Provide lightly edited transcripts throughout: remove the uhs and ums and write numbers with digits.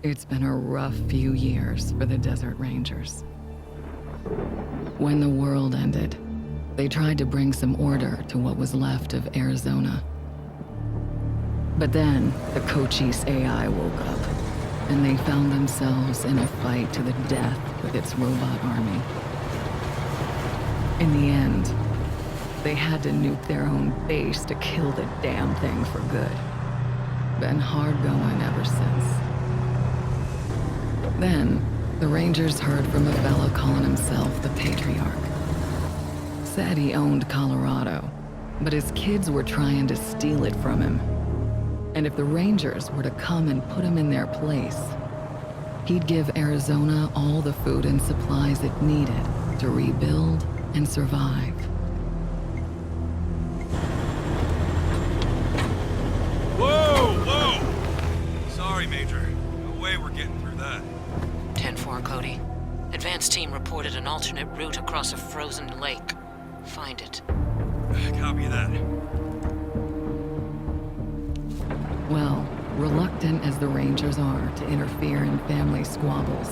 It's been a rough few years for the Desert Rangers. When the world ended, they tried to bring some order to what was left of Arizona. But then, the Cochise AI woke up, and they found themselves in a fight to the death with its robot army. In the end, they had to nuke their own base to kill the damn thing for good. Been hard going ever since. Then, the Rangers heard from a fella calling himself the Patriarch. Said he owned Colorado, but his kids were trying to steal it from him. And if the Rangers were to come and put him in their place, he'd give Arizona all the food and supplies it needed to rebuild and survive. Whoa! Sorry, Major. No way we're getting through that. 10-4, Cody. Advance team reported an alternate route across a frozen lake. Find it. Copy that. Well, reluctant as the Rangers are to interfere in family squabbles,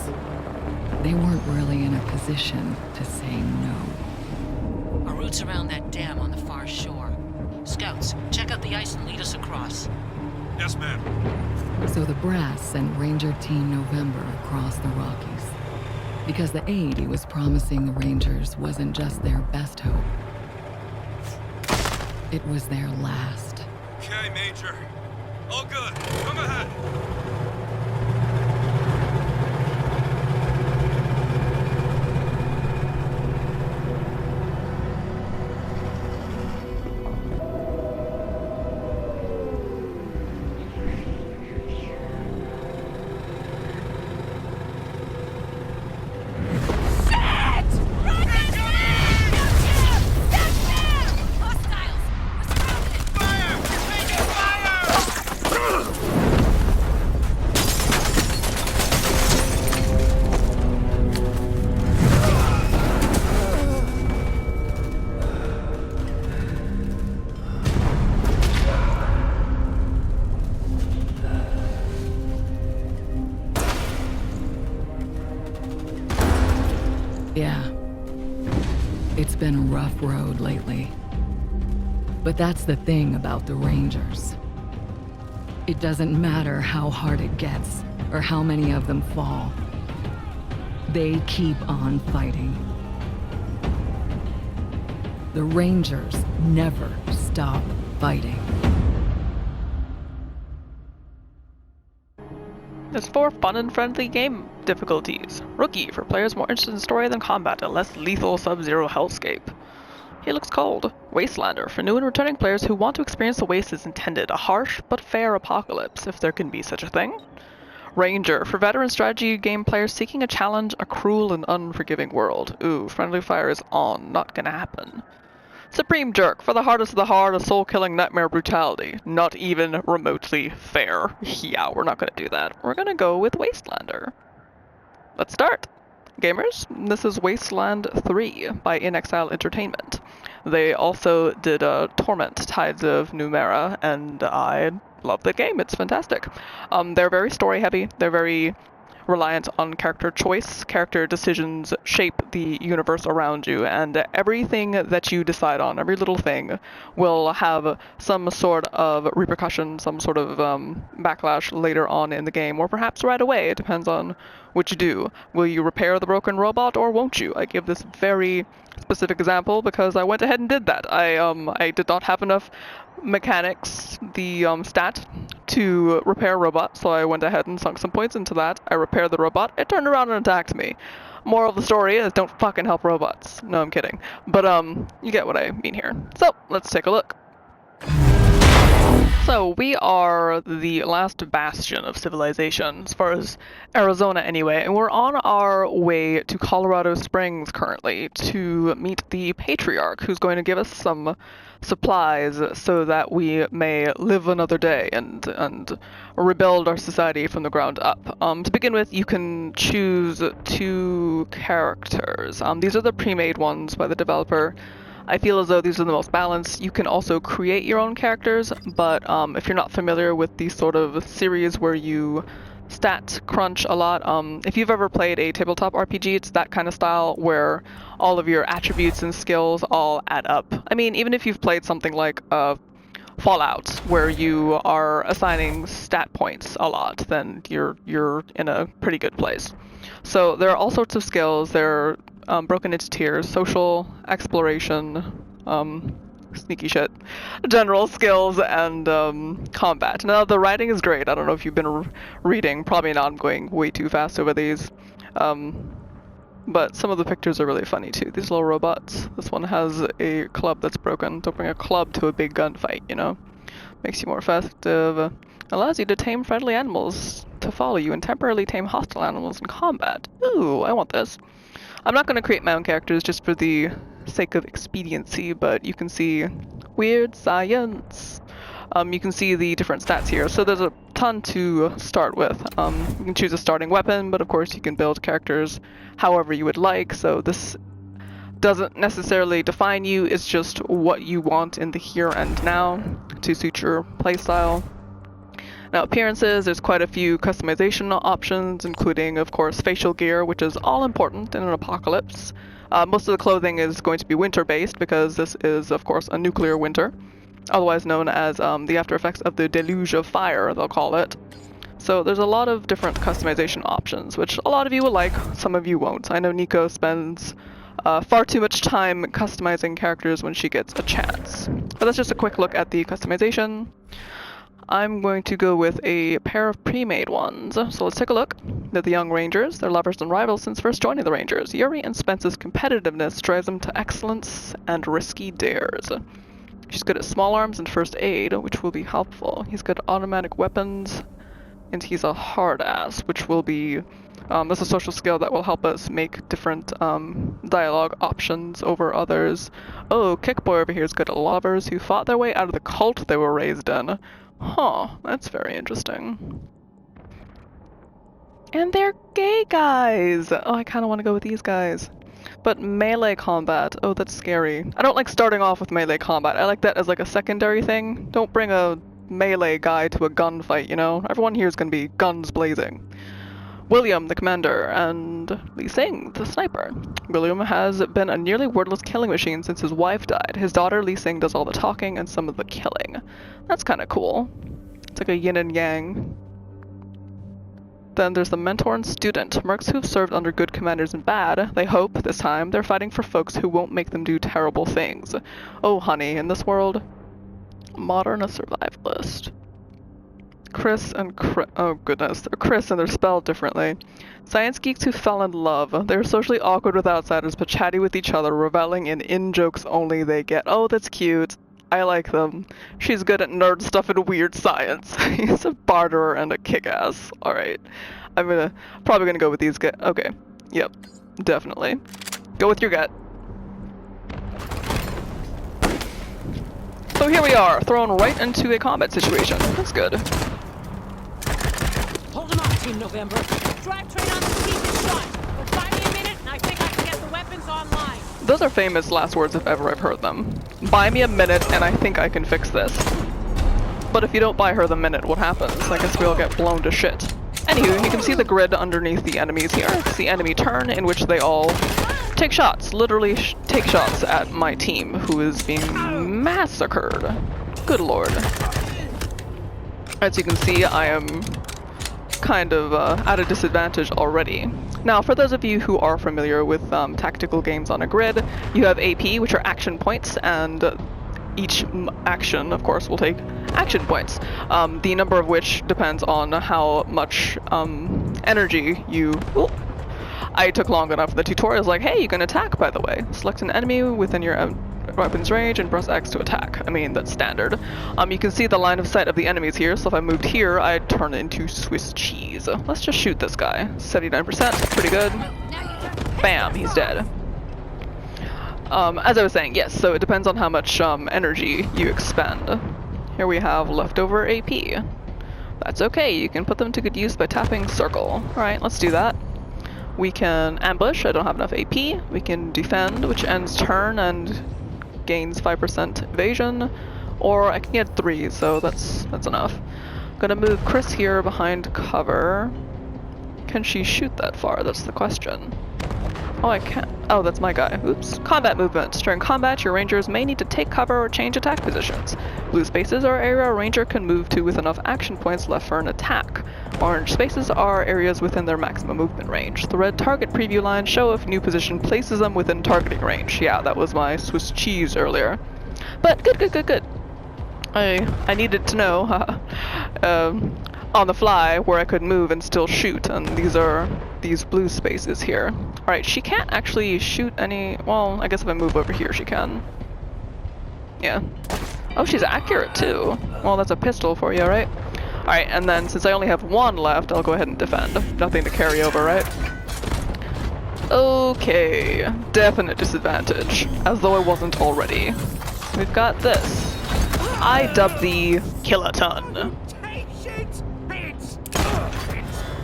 they weren't really in a position to say no. Our route's around that dam on the far shore. Scouts, check out the ice and lead us across. Yes, ma'am. So the Brass sent Ranger Team November across the Rockies, because the aid he was promising the Rangers wasn't just their best hope. It was their last. Okay, Major. All good. Come ahead. Yeah. It's been a rough road lately. But that's the thing about the Rangers. It doesn't matter how hard it gets, or how many of them fall. They keep on fighting. The Rangers never stop fighting. There's 4 fun and friendly game difficulties. Rookie, for players more interested in story than combat, a less lethal Sub-Zero hellscape. He looks cold. Wastelander, for new and returning players who want to experience the waste as intended, a harsh but fair apocalypse, if there can be such a thing. Ranger, for veteran strategy game players seeking a challenge, a cruel and unforgiving world. Ooh, friendly fire is on, not gonna happen. Supreme Jerk, for the hardest of the hard, a soul-killing nightmare brutality. Not even remotely fair. Yeah, we're not gonna do that. We're gonna go with Wastelander. Let's start. Gamers, this is Wasteland 3 by In Exile Entertainment. They also did Torment, Tides of Numera, and I love the game. It's fantastic. They're very story-heavy. They're very reliant on character choice. Character decisions shape the universe around you, and everything that you decide on, every little thing, will have some sort of repercussion, some sort of backlash later on in the game, or perhaps right away. It depends on what you do. Will you repair the broken robot, or won't you? I give this very specific example because I went ahead and did that. I did not have enough mechanics, the stat, to repair a robot, so I went ahead and sunk some points into that. I repaired the robot, it turned around and attacked me. Moral of the story is don't fucking help robots. No, I'm kidding. But you get what I mean here. So, let's take a look. So, we are the last bastion of civilization, as far as Arizona anyway, and we're on our way to Colorado Springs currently to meet the Patriarch, who's going to give us some supplies so that we may live another day and rebuild our society from the ground up. To begin with, you can choose 2 characters. These are the pre-made ones by the developer. I feel as though these are the most balanced. You can also create your own characters, but if you're not familiar with the sort of series where you stat crunch a lot. If you've ever played a tabletop RPG, it's that kind of style where all of your attributes and skills all add up. I mean, even if you've played something like Fallout, where you are assigning stat points a lot, then you're in a pretty good place. So there are all sorts of skills. They're broken into tiers: social, exploration, sneaky shit, general skills, and combat. Now the writing is great. I don't know if you've been reading. Probably not. I'm going way too fast over these. But some of the pictures are really funny too. These little robots. This one has a club that's broken. Don't bring a club to a big gunfight, you know? Makes you more effective. Allows you to tame friendly animals to follow you and temporarily tame hostile animals in combat. Ooh, I want this. I'm not going to create my own characters just for the sake of expediency, but you can see weird science. You can see the different stats here. So there's a ton to start with. You can choose a starting weapon, but of course you can build characters however you would like. So this doesn't necessarily define you. It's just what you want in the here and now to suit your playstyle. Now appearances, there's quite a few customization options, including of course facial gear, which is all important in an apocalypse. Most of the clothing is going to be winter based because this is of course a nuclear winter, otherwise known as the after effects of the deluge of fire, they'll call it. So there's a lot of different customization options, which a lot of you will like, some of you won't. I know Nico spends far too much time customizing characters when she gets a chance. But that's just a quick look at the customization. I'm going to go with a pair of pre-made ones. So let's take a look. They're the young Rangers. They're lovers and rivals since first joining the Rangers. Yuri and Spence's competitiveness drives them to excellence and risky dares. She's good at small arms and first aid, which will be helpful. He's good at automatic weapons, and he's a hard ass, which will be that's a social skill that will help us make different dialogue options over others. Oh, Kickboy over here is good at lovers who fought their way out of the cult they were raised in. Huh, that's very interesting. And they're gay guys! Oh, I kind of want to go with these guys. But melee combat, oh, that's scary. I don't like starting off with melee combat. I like that as like a secondary thing. Don't bring a melee guy to a gunfight, you know? Everyone here is going to be guns blazing. William, the commander, and Lee Sing, the sniper. William has been a nearly wordless killing machine since his wife died. His daughter, Lee Sing, does all the talking and some of the killing. That's kind of cool. It's like a yin and yang. Then there's the mentor and student. Mercs who've served under good commanders and bad. They hope, this time, they're fighting for folks who won't make them do terrible things. Oh, honey, in this world, modern a survivalist. Chris and oh goodness, they're Chris and they're spelled differently. Science geeks who fell in love. They're socially awkward with outsiders but chatty with each other, reveling in in-jokes only they get. Oh, that's cute. I like them. She's good at nerd stuff and weird science. He's a barterer and a kick-ass. Alright. Probably gonna go with these guys. Okay. Yep. Definitely. Go with your gut. So here we are, thrown right into a combat situation. That's good. Hold him off, Team November. Drivetrain on the steep is shot. But buy me a minute, and I think I can get the weapons online. Those are famous last words if ever I've heard them. Buy me a minute, and I think I can fix this. But if you don't buy her the minute, what happens? I guess we all get blown to shit. Anywho, you can see the grid underneath the enemies here. It's the enemy turn, in which they all take shots, literally take shots at my team, who is being massacred. Good lord. As you can see, I am kind of at a disadvantage already. Now, for those of you who are familiar with tactical games on a grid, you have AP, which are action points, and each action, of course, will take action points, the number of which depends on how much energy you... Ooh. I took long enough. The tutorial's like, hey, you can attack, by the way. Select an enemy within your weapon's range and press X to attack. I mean, that's standard. You can see the line of sight of the enemies here, so if I moved here, I'd turn into Swiss cheese. Let's just shoot this guy. 79%, pretty good. Bam, he's dead. As I was saying, yes, so it depends on how much energy you expend. Here we have leftover AP. That's okay, you can put them to good use by tapping circle. Alright, let's do that. We can ambush, I don't have enough AP. We can defend, which ends turn and gains 5% evasion. Or I can get 3, so that's enough. Gonna move Chris here behind cover. Can she shoot that far? That's the question. Oh, I can't. Oh, that's my guy. Oops. Combat movements. During combat, your rangers may need to take cover or change attack positions. Blue spaces are area a ranger can move to with enough action points left for an attack. Orange spaces are areas within their maximum movement range. The red target preview lines show if new position places them within targeting range. Yeah, that was my Swiss cheese earlier. But good. I needed to know on the fly where I could move and still shoot, and these are these blue spaces here. Alright, she can't actually shoot any... Well, I guess if I move over here she can. Yeah. Oh, she's accurate too. Well, that's a pistol for you, right? Alright, and then since I only have one left, I'll go ahead and defend. Nothing to carry over, right? Okay. Definite disadvantage. As though I wasn't already. We've got this. I dub the Killaton.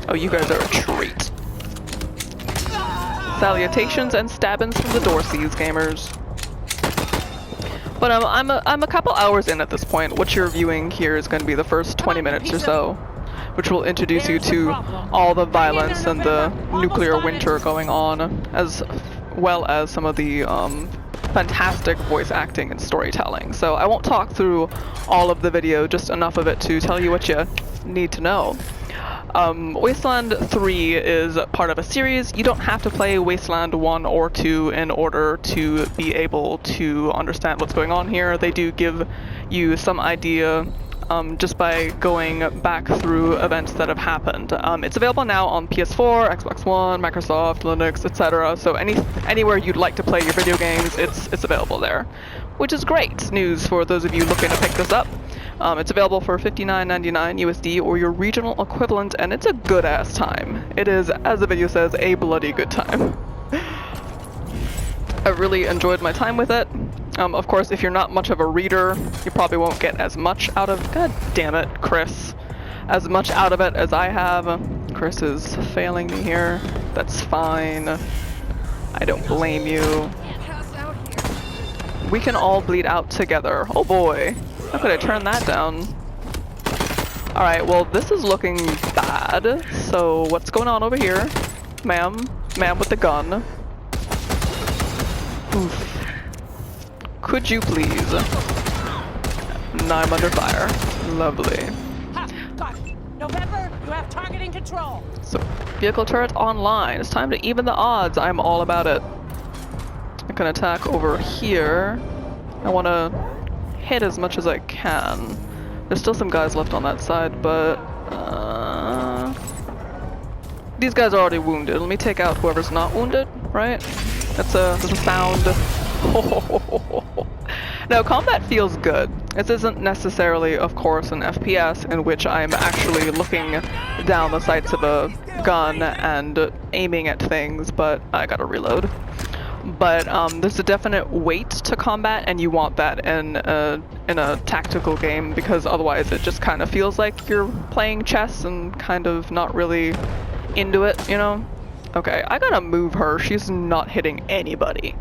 Oh, you guys are a treat. Salutations and stabbins from the Dorseys, gamers. But I'm a couple hours in at this point. What you're viewing here is going to be the first 20 minutes or so, which will introduce you to all the violence and the nuclear winter going on, as well as some of the fantastic voice acting and storytelling. So I won't talk through all of the video, just enough of it to tell you what you need to know. Wasteland 3 is part of a series. You don't have to play Wasteland 1 or 2 in order to be able to understand what's going on here. They do give you some idea just by going back through events that have happened. It's available now on PS4, Xbox One, Microsoft, Linux, etc. So anywhere you'd like to play your video games, it's available there, which is great news for those of you looking to pick this up. It's available for $59.99 USD or your regional equivalent, and it's a good-ass time. It is, as the video says, a bloody good time. I really enjoyed my time with it. Of course, if you're not much of a reader, you probably won't get as much out of... God damn it, Chris. As much out of it as I have. Chris is failing me here. That's fine. I don't blame you. We can all bleed out together. Oh boy. How could I turn that down? Alright, well this is looking bad. So what's going on over here? Ma'am with the gun. Oof. Could you please? Now I'm under fire. Lovely. Ha! Got it. November, you have targeting control. So, vehicle turret online. It's time to even the odds. I'm all about it. I can attack over here. I want to hit as much as I can. There's still some guys left on that side, but these guys are already wounded. Let me take out whoever's not wounded, right? That's a sound. No, combat feels good. This isn't necessarily, of course, an FPS in which I'm actually looking down the sights of a gun and aiming at things, but I gotta reload. But there's a definite weight to combat, and you want that in a tactical game, because otherwise it just kind of feels like you're playing chess and kind of not really into it, you know? Okay, I gotta move her. She's not hitting anybody.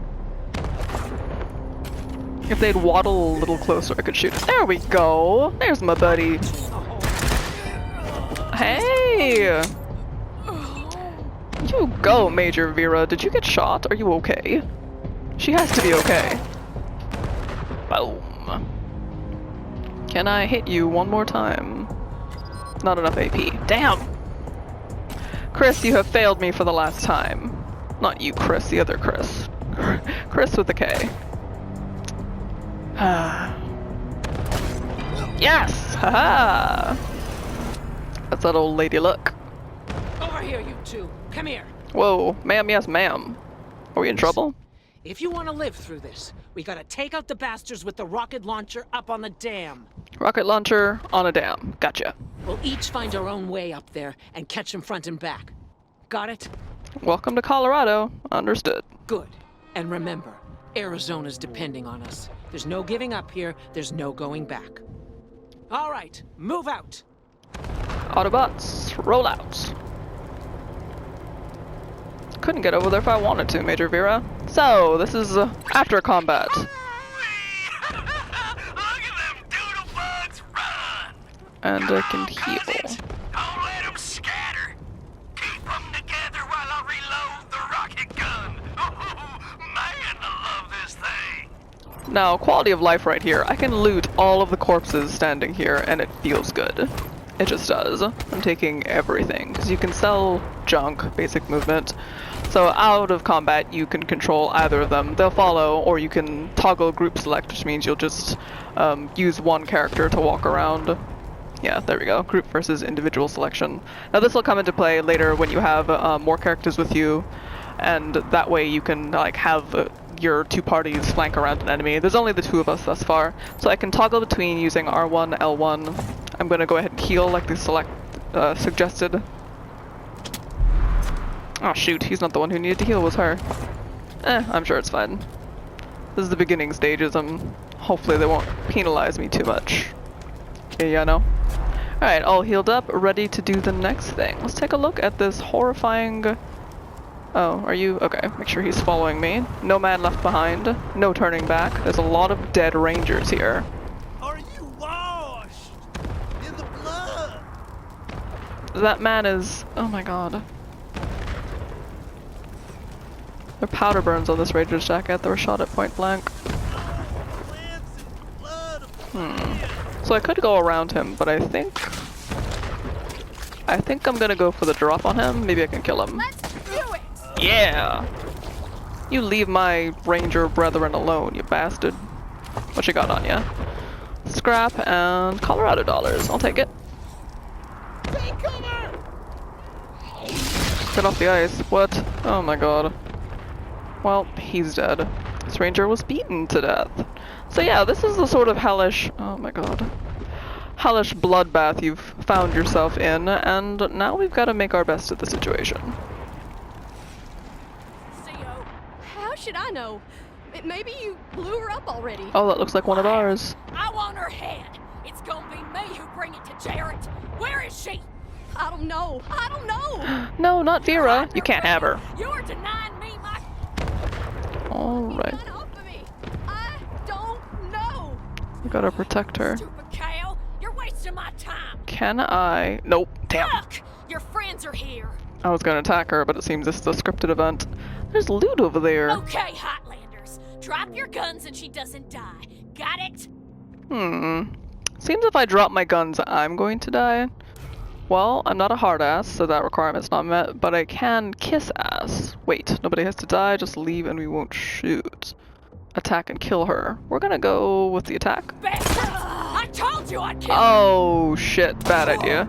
If they'd waddle a little closer, I could shoot it. There we go. There's my buddy. Hey! You go, Major Vera. Did you get shot? Are you okay? She has to be okay. Boom. Can I hit you one more time? Not enough AP. Damn! Chris, you have failed me for the last time. Not you, Chris. The other Chris. Chris with a K. Yes! Haha! That's that old lady look. Over here, you two. Come here. Whoa, ma'am, yes, ma'am. Are we in trouble? If you want to live through this, we gotta take out the bastards with the rocket launcher up on the dam. Rocket launcher on a dam. Gotcha. We'll each find our own way up there and catch them front and back. Got it? Welcome to Colorado. Understood. Good. And remember, Arizona's depending on us. There's no giving up here. There's no going back. All right, move out. Autobots, roll out. Couldn't get over there if I wanted to, Major Vera. So, this is after combat. Look at them doodle bugs run! And I can Come on, heal. cousins. Don't let them scatter. Keep them Now, quality of life right here. I can loot all of the corpses standing here, and it feels good. It just does. I'm taking everything, because you can sell junk, basic movement. So out of combat, you can control either of them. They'll follow, or you can toggle group select, which means you'll just use one character to walk around. Yeah, there we go. Group versus individual selection. Now this will come into play later when you have more characters with you, and that way you can like have your two parties flank around an enemy. There's only the two of us thus far, so I can toggle between using R1, L1. I'm gonna go ahead and heal like the select suggested. Oh shoot, he's not the one who needed to heal, was her. I'm sure it's fine. This is the beginning stages, hopefully they won't penalize me too much. Yeah, no. Alright, all healed up, ready to do the next thing. Let's take a look at this horrifying... Oh, are you? Okay, make sure he's following me. No man left behind. No turning back. There's a lot of dead rangers here. Are you washed in the blood? That man is... Oh my god. There are powder burns on this ranger's jacket. They were shot at point blank. So I could go around him, but I think I'm gonna go for the drop on him. Maybe I can kill him. Let's do it! Yeah! You leave my ranger brethren alone, you bastard. What you got on ya? Scrap and Colorado dollars. I'll take it. Take cover! Get off the ice. What? Oh my god. Well, he's dead. This ranger was beaten to death. So yeah, this is the sort of hellish... Oh my god. Hellish bloodbath you've found yourself in, and now we've got to make our best of the situation. CO, how should I know? Maybe you blew her up already. Oh, that looks like one of ours. I want her head. It's gonna be me who bring it to Jarrett. Where is she? I don't know. I don't know. No, not Vera. You can't have her. You're denying me my... Alright. Get off of me. I don't know. We gotta protect her. Stupid cow. You're wasting my time. Can I? Nope. Damn. Look, your friends are here. I was gonna attack her, but it seems this is a scripted event. There's loot over there. Okay, Hotlanders. Drop your guns and she doesn't die. Got it? Seems if I drop my guns, I'm going to die. Well, I'm not a hard ass, so that requirement's not met, but I can kiss ass. Wait, nobody has to die, just leave and we won't shoot. Attack and kill her. We're gonna go with the attack. Bastards! I told you I'd kill you! Oh shit, bad idea.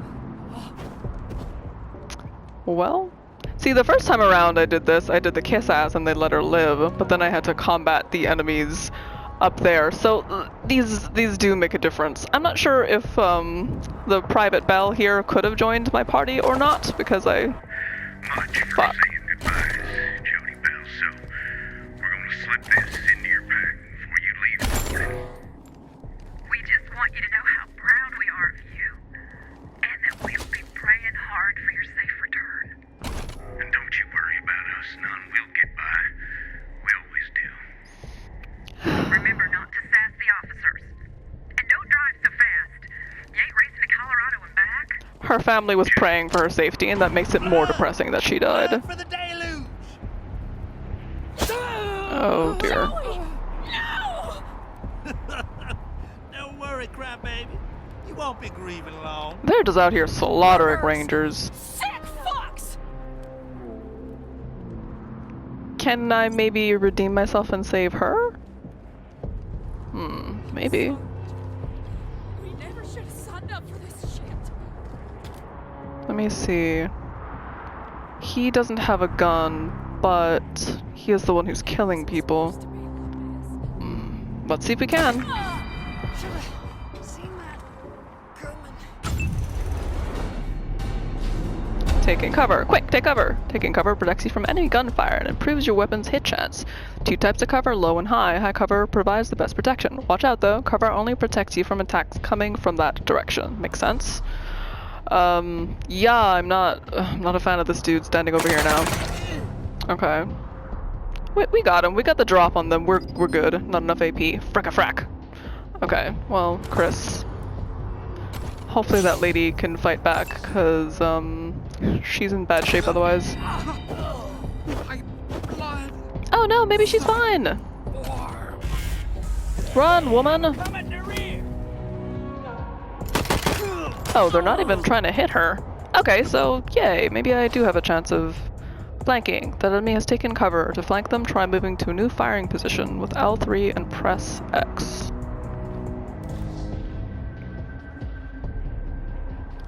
Well, see, the first time around I did this, I did the kiss ass and they let her live, but then I had to combat the enemies up there, so these do make a difference. I'm not sure if the Private Bell here could have joined my party or not, because I... Fuck. Saying goodbyes, Jody Bell, so we're gonna slip this into your pack before you leave this morning. We just want you to know how proud we are of you, and that we'll be praying hard for your safe return. And don't you worry about us, none. We'll get by. We always do. Remember not to sass the officers. And don't drive so fast. You ain't racing to Colorado and back. Her family was praying for her safety, and that makes it more depressing that she died. For the deluge! Oh dear. No! Don't worry, crybaby. You won't be grieving long. They're just out here slaughtering rangers. Sick fucks! Can I maybe redeem myself and save her? Maybe. We never should have signed up for this shit. Let me see. He doesn't have a gun, but he is the one who's killing people. Let's see if we can. Taking cover. Quick, take cover. Taking cover protects you from enemy gunfire and improves your weapon's hit chance. Two types of cover, low and high. High cover provides the best protection. Watch out though, cover only protects you from attacks coming from that direction. Makes sense? Yeah, I'm not a fan of this dude standing over here now. Okay. We got him. We got the drop on them. We're good. Not enough AP. Frack-a-frack. Okay, well, Chris. Hopefully that lady can fight back, because, she's in bad shape otherwise. Oh no, maybe she's fine! Run, woman! Come at the rear. Oh, they're not even trying to hit her. Okay, so yay, maybe I do have a chance of flanking. The enemy has taken cover. To flank them, try moving to a new firing position with L3 and press X.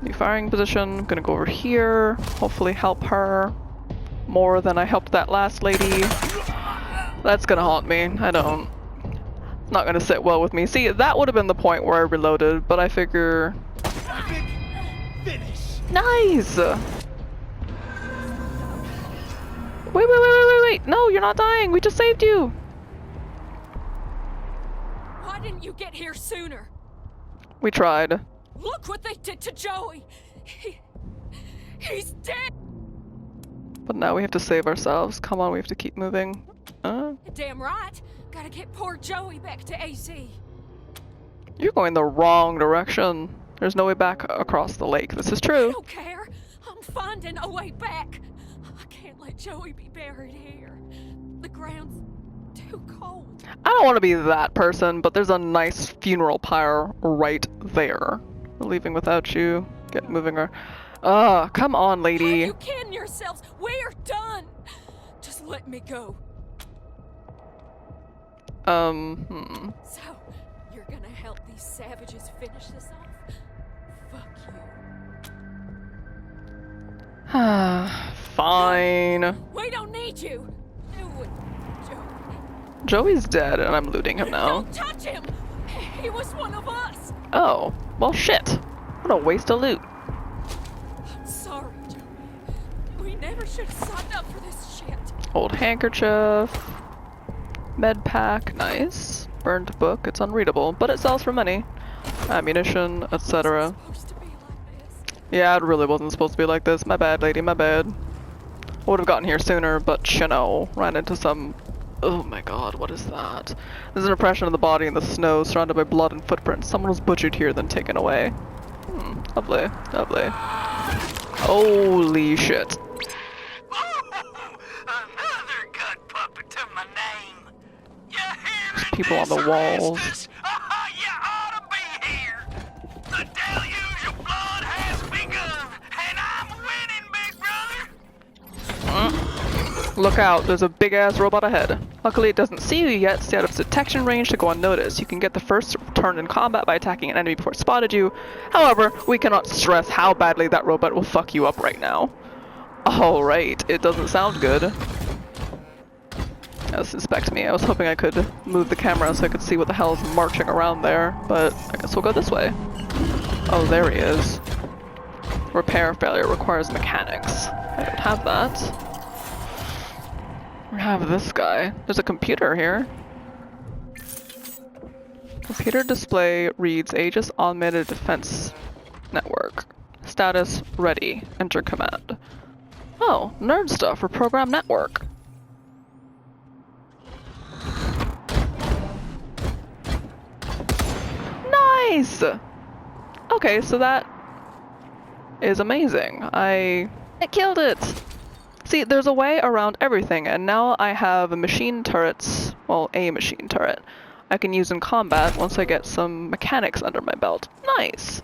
New firing position. I'm gonna go over here. Hopefully help her more than I helped that last lady. That's gonna haunt me. I don't. It's not gonna sit well with me. See, that would have been the point where I reloaded, but I figure. Finish. Nice! Wait. No, you're not dying. We just saved you. Why didn't you get here sooner? We tried. Look what they did to Joey. He's dead. But now we have to save ourselves. Come on, we have to keep moving. Damn right. Gotta get poor Joey back to AC. You're going the wrong direction. There's no way back across the lake. This is I true. don't care. I'm finding a way back. I can't let Joey be buried here. The ground's too cold. I don't want to be that person, but there's a nice funeral pyre right there. We're leaving without you. Get moving her. Come on, Are lady. you kidding yourselves? We're done. Just let me go. So, you're gonna help these savages finish this off? Fuck you. Fine. We don't need you. Do it, Joey. Joey's dead, and I'm looting him now. Don't touch him. He was one of us. Oh, well, shit. What a waste of loot. I'm sorry, Joey. We never should have signed up for this shit. Old handkerchief. Med pack, nice. Burned book, it's unreadable, but it sells for money. Ammunition, etc. Supposed to be like this. Yeah, it really wasn't supposed to be like this. My bad, lady, my bad. Would have gotten here sooner, but you know, ran into some. Oh my god, what is that? There's an impression of the body in the snow, surrounded by blood and footprints. Someone was butchered here, then taken away. Lovely, lovely. Holy shit. Another good puppet to my name. You hearing People on the this, walls. Aristus? You ought to be here. The deluge of blood has begun, and I'm winning, big brother. Look out, there's a big ass robot ahead. Luckily it doesn't see you yet, stay out of its detection range to go unnoticed. You can get the first turn in combat by attacking an enemy before it spotted you. However, we cannot stress how badly that robot will fuck you up right now. Alright, it doesn't sound good. Now suspect me. I was hoping I could move the camera so I could see what the hell is marching around there, but I guess we'll go this way. Oh, there he is. Repair failure requires mechanics. I don't have that. We have this guy. There's a computer here. Computer display reads Aegis Automated Defense Network. Status ready. Enter command. Oh, nerd stuff for program network. Nice! Okay, so that is amazing. I killed it! See, there's a way around everything, and now I have machine turrets, well, a machine turret, I can use in combat once I get some mechanics under my belt. Nice!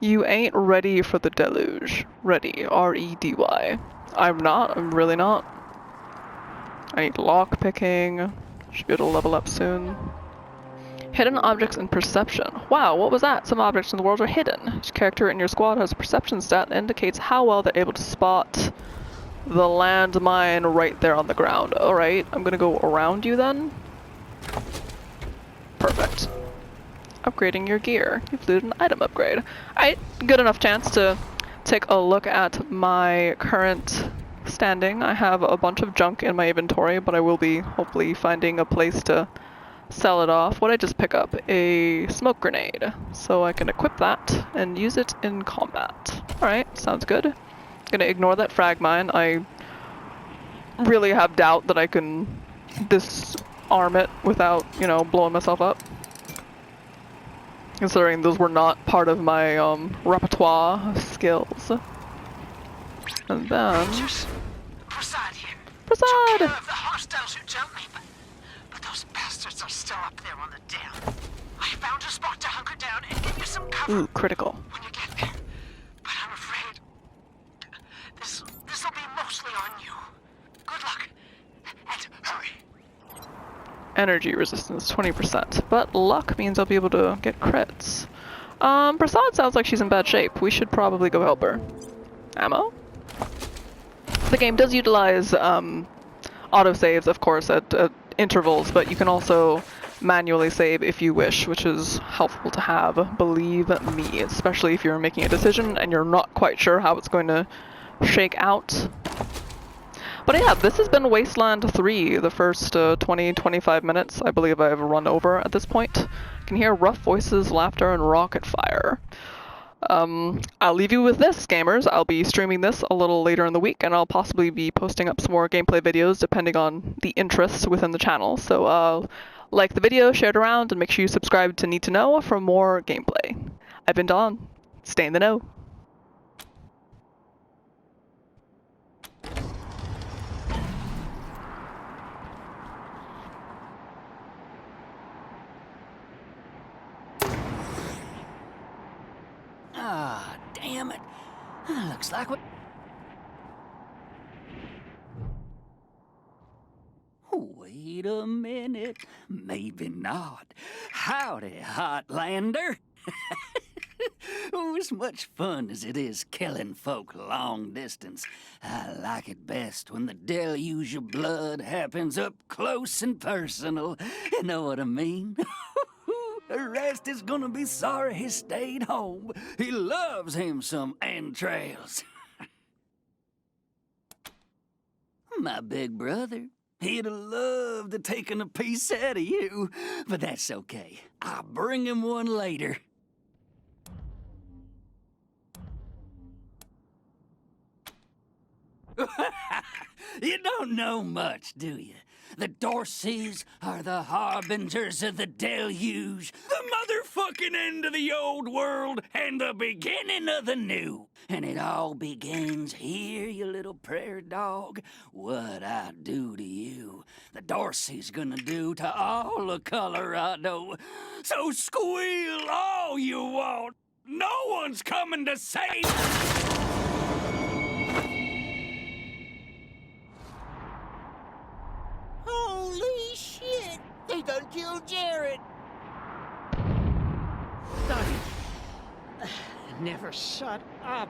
You ain't ready for the deluge. Ready. R-E-D-Y. I'm not. I'm really not. I need lock picking. Should be able to level up soon. Hidden objects and perception. Wow, what was that? Some objects in the world are hidden. Each character in your squad has a perception stat that indicates how well they're able to spot the landmine right there on the ground. Alright, I'm gonna go around you then. Perfect. Upgrading your gear. You've looted an item upgrade. Alright, good enough chance to take a look at my current standing. I have a bunch of junk in my inventory, but I will be hopefully finding a place to sell it off. What did I just pick up? A smoke grenade. So I can equip that and use it in combat. Alright, sounds good. Gonna ignore that frag mine. I really have doubt that I can disarm it without, you know, blowing myself up. Considering those were not part of my repertoire of skills. And then Prasad here. Prasad! Took care of the hostiles who jumped me, but those bastards are still up there on the dam. I found a spot to hunker down and give you some cover Ooh, critical. when you get there. But I'm afraid this'll be mostly on you. Good luck, and hurry. Energy resistance 20%, but luck means I'll be able to get crits. Prasad sounds like she's in bad shape. We should probably go help her. Ammo? The game does utilize autosaves, of course, at intervals, but you can also manually save if you wish, which is helpful to have, believe me, especially if you're making a decision and you're not quite sure how it's going to shake out. But yeah, this has been Wasteland 3, the first 20-25 minutes I believe I've run over at this point. You can hear rough voices, laughter, and rocket fire. I'll leave you with this, gamers. I'll be streaming this a little later in the week, and I'll possibly be posting up some more gameplay videos depending on the interests within the channel. So like the video, share it around, and make sure you subscribe to Need to Know for more gameplay. I've been Don. Stay in the know. Ah, damn it. Looks like what... Wait a minute. Maybe not. Howdy, Hotlander. Oh, as much fun as it is killing folk long distance, I like it best when the deluge of blood happens up close and personal. You know what I mean? The rest is gonna be sorry he stayed home. He loves him some entrails. My big brother, he'd have loved to taken a piece out of you, but that's okay. I'll bring him one later. You don't know much, do you? The Dorseys are the harbingers of the deluge, the motherfucking end of the old world and the beginning of the new. And it all begins here, you little prairie dog. What I do to you, the Dorsey's gonna do to all of Colorado. So squeal all you want. No one's coming to save... Holy shit! They done killed Jared! Never shut up.